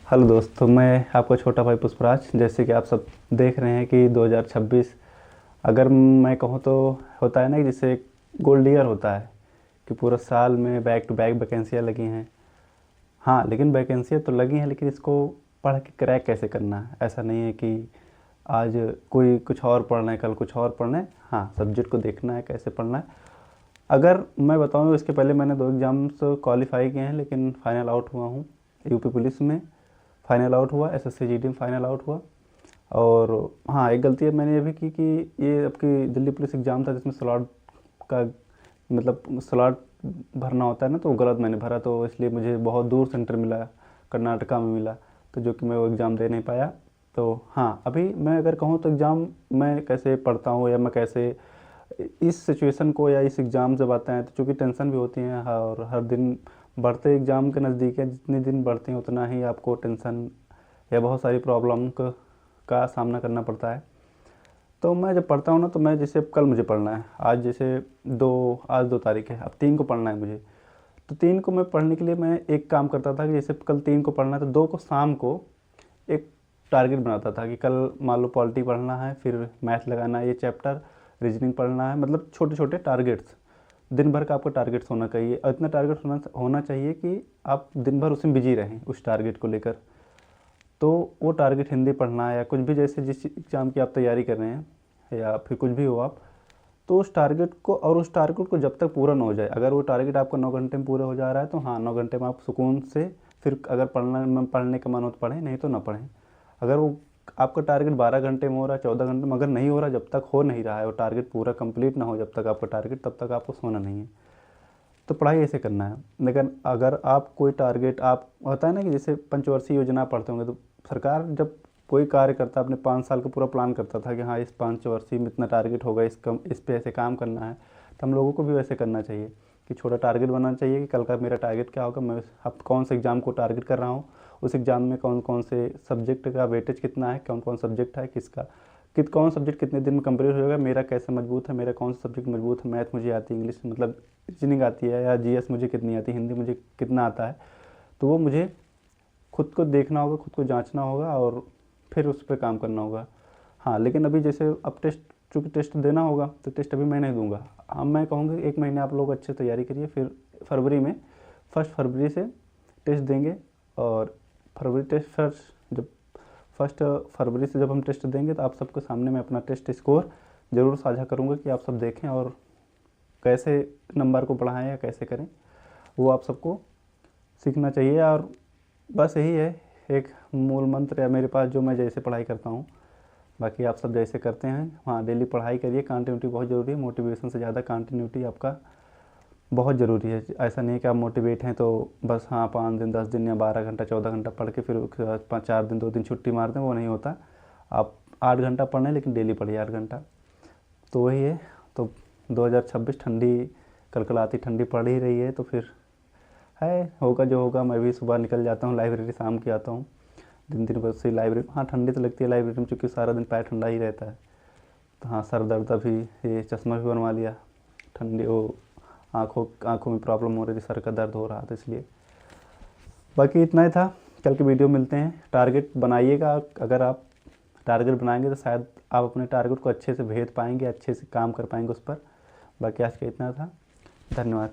Hello दोस्तों, मैं आपका छोटा भाई पुष्पराज। जैसे कि आप सब देख रहे हैं कि 2026 अगर मैं कहूँ तो होता है ना कि जैसे गोल्ड ईयर होता है कि पूरा साल में बैक टू बैक वैकेंसियाँ लगी हैं। हाँ, लेकिन वैकेंसियाँ तो लगी हैं, लेकिन इसको पढ़ के क्रैक कैसे करना है। ऐसा नहीं है कि आज कोई कुछ और पढ़ना है, कल कुछ और पढ़ना है। हाँ, सब्जेक्ट को देखना है कैसे पढ़ना है। अगर मैं बताऊँ, इसके पहले मैंने 2 एग्ज़ाम्स क्वालिफ़ाई किए हैं, लेकिन फाइनल आउट हुआ हूँ। यूपी पुलिस में फाइनल आउट हुआ, एसएससी जीडी में फाइनल आउट हुआ। और हाँ, एक गलती मैंने ये भी की कि ये आपकी दिल्ली पुलिस एग्ज़ाम था जिसमें स्लॉट का मतलब स्लॉट भरना होता है ना, तो वो गलत मैंने भरा, तो इसलिए मुझे बहुत दूर सेंटर मिला, कर्नाटका में मिला, तो जो कि मैं वो एग्ज़ाम दे नहीं पाया। तो हाँ, अभी मैं अगर कहूँ तो एग्ज़ाम मैं कैसे पढ़ता हूँ या मैं कैसे इस सिचुएशन को या इस एग्ज़ाम जब आते हैं तो चूँकि टेंशन भी होती है, और हर दिन बढ़ते एग्ज़ाम के नज़दीक है, जितने दिन बढ़ते हैं उतना ही आपको टेंशन या बहुत सारी प्रॉब्लम का सामना करना पड़ता है। तो मैं जब पढ़ता हूँ ना, तो मैं जैसे कल मुझे पढ़ना है, आज जैसे आज 2 तारीख है, अब 3 को पढ़ना है मुझे। तो 3 को मैं पढ़ने के लिए मैं एक काम करता था कि जैसे कल 3 को पढ़ना है तो 2 को शाम को एक टारगेट बनाता था कि कल मान लो पॉलिटी पढ़ना है, फिर मैथ लगाना है, ये चैप्टर रीजनिंग पढ़ना है, मतलब छोटे छोटे टारगेट्स। दिन भर का आपका टारगेट्स होना चाहिए, और इतना टारगेट होना चाहिए कि आप दिन भर उसमें बिजी रहें उस टारगेट को लेकर। तो वो टारगेट हिंदी पढ़ना है या कुछ भी, जैसे जिस एग्ज़ाम की आप तैयारी कर रहे हैं या फिर कुछ भी हो आप, तो उस टारगेट को जब तक पूरा ना हो जाए, अगर वो टारगेट आपका 9 घंटे में पूरा हो जा रहा है तो हाँ, 9 घंटे में आप सुकून से फिर अगर पढ़ने का मन हो तो पढ़ें, नहीं तो ना पढ़ें। अगर वो आपका टारगेट 12 घंटे में हो रहा है, 14 घंटे में अगर नहीं हो रहा, जब तक हो नहीं रहा है वो टारगेट पूरा कंप्लीट ना हो जब तक आपका टारगेट, तब तक आपको सोना नहीं है। तो पढ़ाई ऐसे करना है। लेकिन अगर आप कोई टारगेट आप होता है ना कि जैसे पंचवर्षीय योजना पढ़ते होंगे, तो सरकार जब कोई कार्य करता, अपने 5 साल का पूरा प्लान करता था कि हाँ, इस 5 वर्षीय में इतना टारगेट होगा, इस पे ऐसे काम करना है। तो हम लोगों को भी वैसे करना चाहिए कि छोटा टारगेट बनाना चाहिए कि कल का मेरा टारगेट क्या होगा, मैं अब कौन से एग्ज़ाम को टारगेट कर रहा हूँ, उस एग्ज़ाम में कौन कौन से सब्जेक्ट का वेटेज कितना है, कौन कौन सब्जेक्ट है किसका, कौन सब्जेक्ट कितने दिन में कंप्लीट हो जाएगा, मेरा कैसे मजबूत है, मेरा कौन सा सब्जेक्ट मजबूत है, मैथ मुझे आती है, इंग्लिश मतलब रीजनिंग आती है, या जीएस मुझे कितनी आती है, हिंदी मुझे कितना आता है। तो वो मुझे खुद को देखना होगा, खुद को जांचना होगा, और फिर उस पर काम करना होगा। हाँ, लेकिन अभी जैसे अब चूँकि टेस्ट देना होगा, तो टेस्ट अभी मैं नहीं दूंगा। हाँ, मैं कहूँगा 1 महीने आप लोग अच्छे तैयारी करिए, फिर फरवरी में 1 फरवरी से टेस्ट देंगे। और फरवरी टेस्ट फर्स्ट जब 1 फरवरी से जब हम टेस्ट देंगे, तो आप सबके सामने मैं अपना टेस्ट स्कोर ज़रूर साझा करूँगा कि आप सब देखें और कैसे नंबर को बढ़ाएं या कैसे करें, वो आप सबको सीखना चाहिए। और बस यही है एक मूल मंत्र है मेरे पास, जो मैं जैसे पढ़ाई करता हूँ। बाकी आप सब जैसे करते हैं, हाँ, डेली पढ़ाई करिए, कंटिन्यूटी बहुत ज़रूरी है, मोटिवेशन से ज़्यादा कंटिन्यूटी आपका बहुत ज़रूरी है। ऐसा नहीं है कि आप मोटिवेट हैं तो बस हाँ 5 दिन 10 दिन या 12 घंटा 14 घंटा पढ़ के फिर उसके बाद 4 दिन 2 दिन छुट्टी मार दें, वो नहीं होता। आप 8 घंटा पढ़ें, लेकिन डेली पढ़िए 8 घंटा। तो वही है। तो 2026 ठंडी कलकलाती ठंडी पड़ ही रही है, तो फिर है, होगा जो होगा। मैं भी सुबह निकल जाता हूँ लाइब्रेरी, शाम की आता हूँ। दिन दिन बस से लाइब्रेरी, हाँ, ठंडी तो लगती है लाइब्रेरी में, चूँकि सारा दिन पैर ठंडा ही रहता है। तो हाँ, सर दर्द, अभी ये चश्मा भी बनवा लिया। ठंडी वो आँखों में प्रॉब्लम हो रही थी, सर का दर्द हो रहा था, इसलिए। बाकी इतना ही था। कल की वीडियो मिलते हैं। टारगेट बनाइएगा, अगर आप टारगेट बनाएंगे तो शायद आप अपने टारगेट को अच्छे से भेद पाएंगे, अच्छे से काम कर पाएंगे उस पर। बाकी आज का इतना था। धन्यवाद।